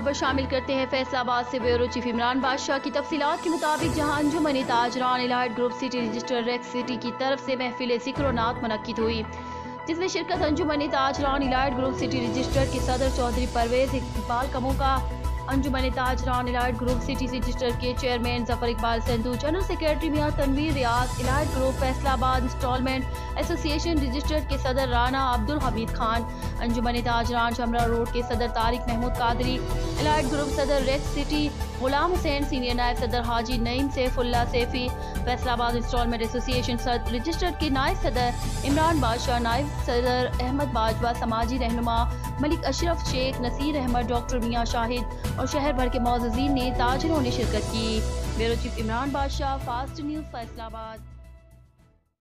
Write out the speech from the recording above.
खबर शामिल करते हैं फैसलाबाद से। ब्यूरो चीफ इमरान बादशाह की तफसीलात के मुताबिक जहां अंजुमन ताजरान elite group city register Rex city की तरफ से महफिल ज़िक्र व नात मुनक्किद हुई, जिसमें शिरकत अंजुमन ताजरान इलाइट ग्रुप सिटी रजिस्टर के सदर चौधरी परवेज इकबाल कमों का, अंजुमन ताजरान इलाइट ग्रुप सिटी रजिस्टर के chairman Zafar Iqbal Sandhu, general secretary Mian Tanveer Riaz, elite group Faisalabad installment association register के सदर राना अब्दुल हमीद खान, अंजुमन ताजरान शमरा रोड के सदर तारिक महमूद कादरी, इलाइट ग्रुप सदर Rex city Ghulam Hussain, senior नायब सदर Haji Naeem Saifullah Saifi, Faisalabad installment association register के नायब सदर इमरान बादशाह, नायब सदर अहमद बाजवा, समाजी रहनुमा मलिक अशरफ शेख, नसीर अहमद, डॉक्टर मियां शाहिद और शहर भर के मौजूदीन ने ताजिरों ने शिरकत की। ब्यूरो चीफ इमरान बादशाह, फास्ट न्यूज़, फैसलाबाद।